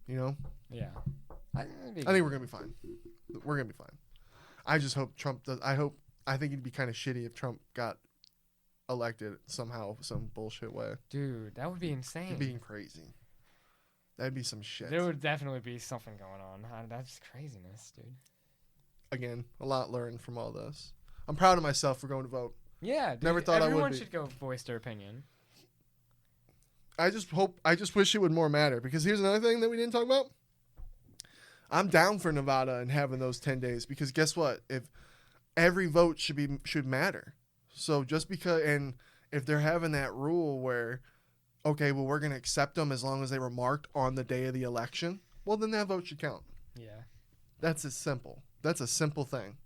You know? Yeah. I think we're gonna be fine. We're gonna be fine. I just hope Trump does. I think it'd be kind of shitty if Trump got elected somehow, some bullshit way. Dude, that would be insane. It'd be crazy. That'd be some shit. There would definitely be something going on. That's craziness, dude. Again, a lot learned from all this. I'm proud of myself for going to vote. Yeah, dude, Never thought I would everyone be. should go voice their opinion. I just wish it would more matter, because here's another thing that we didn't talk about. I'm down for Nevada and having those 10 days, because guess what? If every vote should matter. So just because, and if they're having that rule where, okay, well, we're going to accept them as long as they were marked on the day of the election, well, then that vote should count. Yeah. That's as simple. That's a simple thing.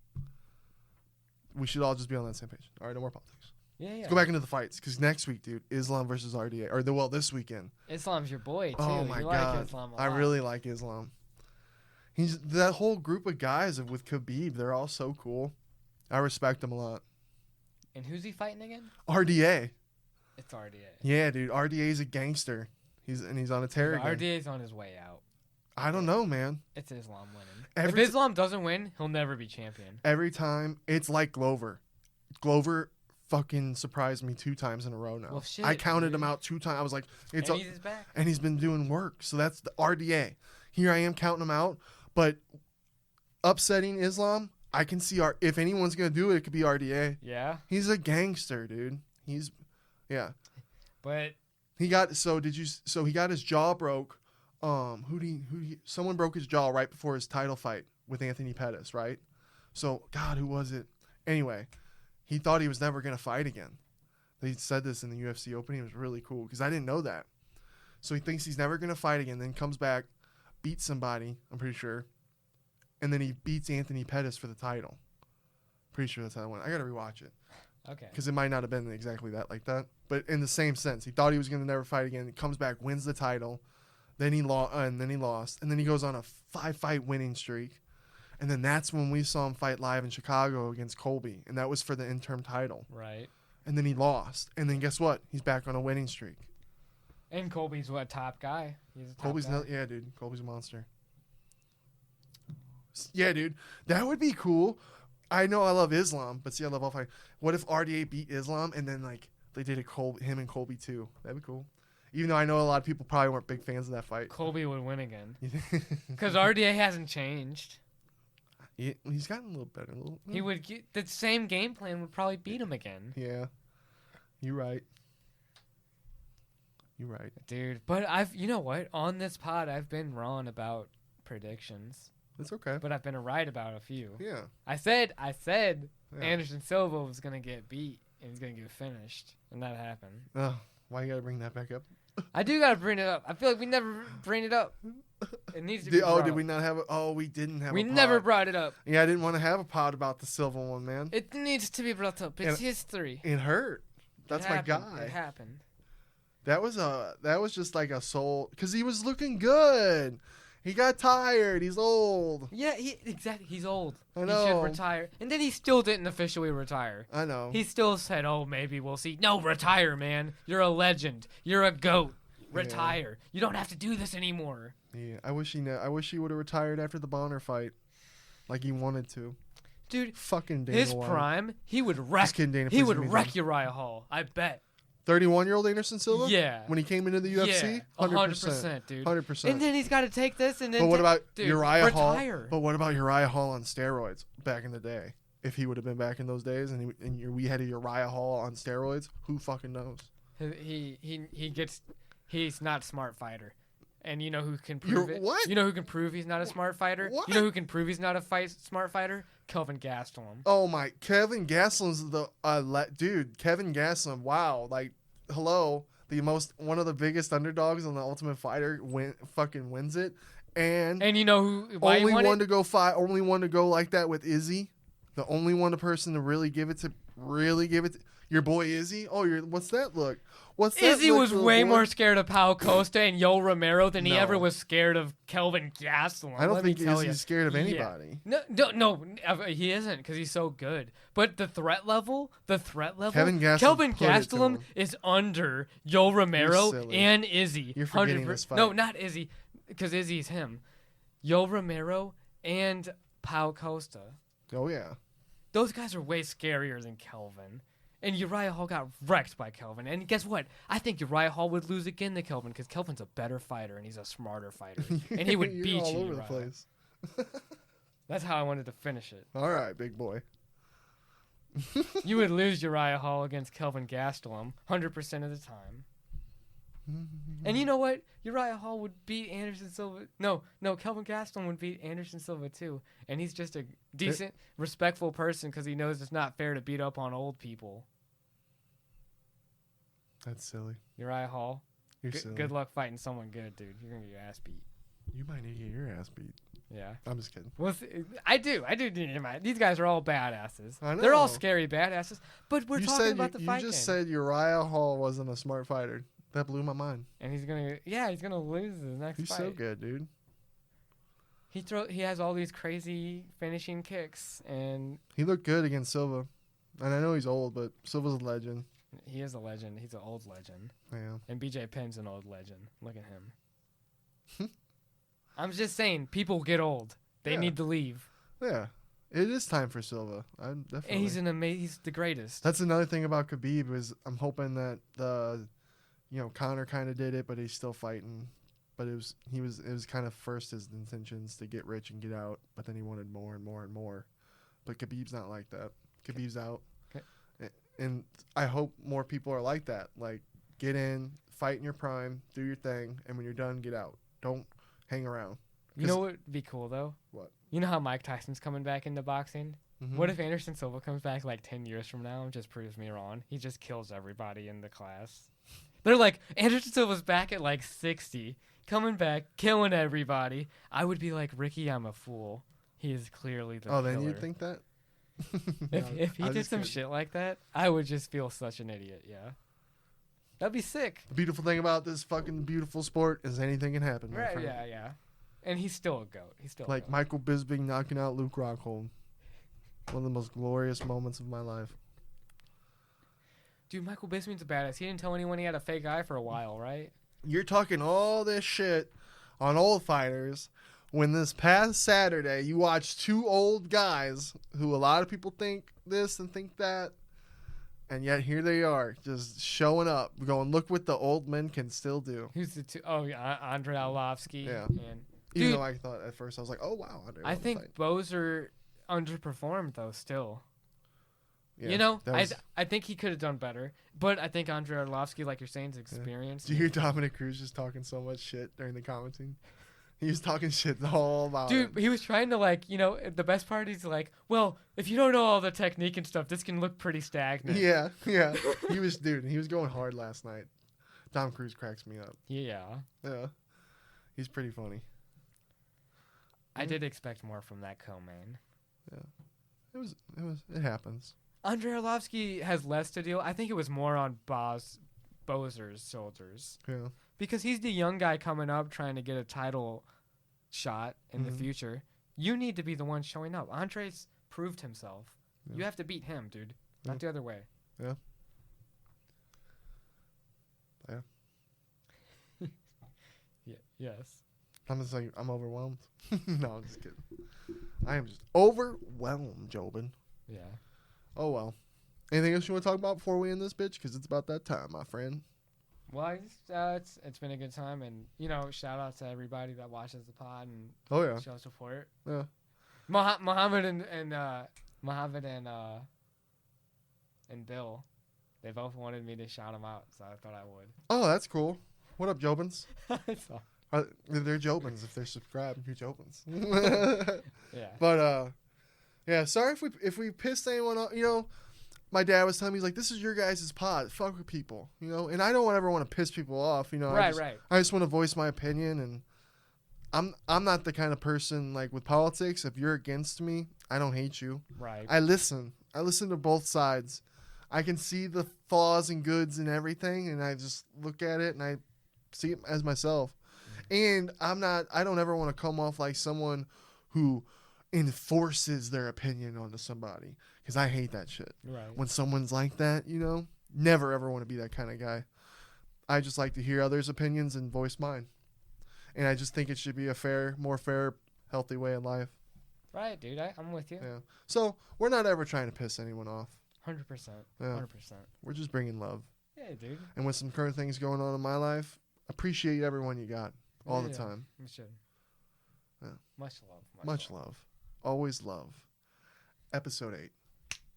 We should all just be on that same page. All right, no more politics. Yeah. Let's go back into the fights, because next week, dude, Islam versus RDA. This weekend. Islam's your boy, too. Oh, my you God. Like Islam a lot. I really like Islam. He's that whole group of guys with Khabib. They're all so cool. I respect them a lot. And who's he fighting again? RDA. It's RDA. Yeah, dude. RDA's a gangster. He's on a terror game. RDA's on his way out. I don't know, man. It's Islam winning. Every if Islam doesn't win, he'll never be champion. Every time, it's like Glover. Glover fucking surprised me 2 times in a row now. Well, shit, I counted dude. him out 2 times. I was like, And he's back. and he's been doing work. So that's the RDA. Here I am counting him out, but upsetting Islam, I can see if anyone's gonna do it, it could be RDA. Yeah. He's a gangster, dude. Yeah. But He got his jaw broke. Someone broke his jaw right before his title fight with Anthony Pettis, right? So, God, who was it? Anyway, he thought he was never going to fight again. They said this in the UFC opening. It was really cool because I didn't know that. So he thinks he's never going to fight again, then comes back, beats somebody, I'm pretty sure, and then he beats Anthony Pettis for the title. Pretty sure that's how it went. I got to rewatch it. okay. Because it might not have been exactly that like that. But in the same sense, he thought he was going to never fight again. He comes back, wins the title. Then he lost. And then he goes on a 5-fight winning streak. And then that's when we saw him fight live in Chicago against Colby. And that was for the interim title. Right. And then he lost. And then guess what? He's back on a winning streak. And Colby's what, top guy? He's a top Colby's guy. yeah, dude. Colby's a monster. Yeah, dude. That would be cool. I know I love Islam, but see, I love all fight. What if RDA beat Islam and then like they did him and Colby too? That'd be cool. Even though I know a lot of people probably weren't big fans of that fight. Colby would win again. Because RDA hasn't changed. He's gotten a little better. He would get the same game plan would probably beat him again. Yeah. You're right. You're right. Dude, but you know what? On this pod, I've been wrong about predictions. It's okay. But I've been right about a few. Yeah. I said Yeah. Anderson Silva was going to get beat and he's going to get finished. And that happened. Oh, why you got to bring that back up? I do got to bring it up. I feel like we never bring it up. It needs to be brought did up. we not have it? Oh, we didn't have We a pod. never brought it up. Yeah, I didn't want to have a pod about the Silva one, man. It needs to be brought up. It's And history. It hurt. That's It my happened. guy. It happened. That was just like a soul, because he was looking good. He got tired. He's old. Yeah, exactly. He's old. I He know. should retire. And then he still didn't officially retire. I know. He still said, "Oh, maybe we'll see." No, retire, man. You're a legend. You're a goat. Retire. You don't have to do this anymore. Yeah, I wish he would have retired after the Bonner fight, like he wanted to. Dude, Fucking Dana his White. prime, he would wreck. Just kidding, Dana. He Please would leave me wreck alone. Uriah Hall. I bet. 31-year-old Anderson Silva? Yeah. When he came into the UFC? Yeah, 100%, dude. 100%. And then he's got to take this and then But what about dude, Uriah retire. Hall? But what about Uriah Hall on steroids back in the day? If he would have been back in those days and we had a Uriah Hall on steroids, who fucking knows? He's not a smart fighter. And you know who can prove it? What? You know who can prove he's not a smart fighter? What? You know who can prove he's not a smart fighter? Kelvin Gastelum. Oh my, Kevin Gastelum's the dude. Kevin Gastelum, wow, like, hello, one of the biggest underdogs on the Ultimate Fighter fucking wins it, and you know why only he won one it? to go fight, only one to go like that with Izzy, the only person to really give it to your boy Izzy. Oh, what's that look? Izzy was way more scared of Pau Costa and Yoel Romero than he No. ever was scared of Kelvin Gastelum. I don't think Izzy's Izzy's scared of anybody. No, he isn't because he's so good. But the threat level, Kelvin Kelvin Gastelum put it to Gastelum him. is under Yoel Romero You're silly. and Izzy. You're forgetting 100%. this fight. No, not Izzy, because Izzy's him. Yoel Romero and Pau Costa. Oh yeah. Those guys are way scarier than Kelvin. And Uriah Hall got wrecked by Kelvin. And guess what? I think Uriah Hall would lose again to Kelvin because Kelvin's a better fighter and he's a smarter fighter. And he would You're beat all you, over the Uriah. place. That's how I wanted to finish it. All right, big boy. You would lose Uriah Hall against Kelvin Gastelum 100% of the time. And you know what? Uriah Hall would beat Anderson Silva. No, Kelvin Gastelum would beat Anderson Silva too. And he's just a decent, respectful person because he knows it's not fair to beat up on old people. That's silly. Uriah Hall, You're silly. good luck fighting someone good, dude. You're going to get your ass beat. You might need to get your ass beat. Yeah. I'm just kidding. Well, I do. These guys are all badasses. I know. They're all scary badasses. But we're you talking said about the fight You just game. said Uriah Hall wasn't a smart fighter. That blew my mind. And he's gonna lose the next He's fight. so good, dude. He has all these crazy finishing kicks, and He looked good against Silva. And I know he's old, but Silva's a legend. he is a legend. He's an old legend. Yeah. And BJ Penn's an old legend. Look at him. I'm just saying, people get old. They Yeah. need to leave. Yeah. It is time for Silva. I'm definitely. And he's the greatest. That's another thing about Khabib is I'm hoping that Conor kind of did it, but he's still fighting. But it was kind of first his intentions to get rich and get out, but then he wanted more and more and more. But Khabib's not like that. Khabib's out. Okay. And I hope more people are like that. Like, get in, fight in your prime, do your thing, and when you're done, get out. Don't hang around. You know what would be cool though? What? You know how Mike Tyson's coming back into boxing? Mm-hmm. What if Anderson Silva comes back like 10 years from now and just proves me wrong? He just kills everybody in the class. They're like, Anderson Silva's back at like 60, coming back, killing everybody. I would be like, Ricky, I'm a fool. He is clearly the killer. then you'd think that? If he did some shit like that, I would just feel such an idiot, yeah. That'd be sick. The beautiful thing about this fucking beautiful sport is anything can happen. my Right, friend. yeah. And he's still a goat. He's still Like a goat. Michael Bisping knocking out Luke Rockhold. One of the most glorious moments of my life. Dude, Michael Bisping's a badass. He didn't tell anyone he had a fake eye for a while, right? You're talking all this shit on old fighters when this past Saturday you watched two old guys who a lot of people think this and think that, and yet here they are just showing up going, look what the old men can still do. Who's the two? Oh, yeah, Andrei Arlovsky. Yeah. And, Even dude, though I thought at first I was like, oh wow, Andre I won the think fight. Bozer underperformed though. Still, Yeah, you know, that was- I think he could have done better. But I think Andrei Arlovsky, like you're saying, is experienced. Did you hear Dominic Cruz just talking so much shit during the commenting? He was talking shit all about Dude, it. he was trying to the best part is like, well, if you don't know all the technique and stuff, this can look pretty stagnant. Yeah. He was going hard last night. Dom Cruz cracks me up. Yeah. Yeah. He's pretty funny. I did expect more from that co-main. It happens. Andrei Arlovsky has less to deal. I think it was more on Bozer's shoulders. Yeah. Because he's the young guy coming up trying to get a title shot in the Mhm. future. You need to be the one showing up. Andre's proved himself. Yeah. You have to beat him, dude. Yeah. Not the other way. Yeah. Yes. I'm just like, I'm overwhelmed. No, I'm just kidding. I am just overwhelmed, Jobin. Yeah. Oh well. Anything else you want to talk about before we end this bitch? Because it's about that time, my friend. Well, it's been a good time, and shout out to everybody that watches the pod and show support. Yeah. Muhammad and Bill, they both wanted me to shout them out, so I thought I would. Oh, that's cool. What up, Jobins? So, They're Jobins if they're subscribed. You're Jobins. yeah. But yeah. Sorry if we pissed anyone off. My dad was telling me, he's like, this is your guys' pod. Fuck with people, and I don't ever want to piss people off, Right. I just want to voice my opinion, and I'm not the kind of person, like, with politics, if you're against me, I don't hate you. Right. I listen to both sides. I can see the flaws and goods and everything, and I just look at it and I see it as myself. And I don't ever want to come off like someone who enforces their opinion onto somebody, because I hate that shit. Right. When someone's like that, never ever want to be that kind of guy. I just like to hear others' opinions and voice mine. And I just think it should be a more fair, healthy way in life. Right, dude. I'm with you. Yeah. So we're not ever trying to piss anyone off. 100%. Yeah. 100%. We're just bringing love. Yeah, dude. And with some current things going on in my life, appreciate everyone you got all the time. We should. Yeah. Much love. Much love. Always love. Episode 8.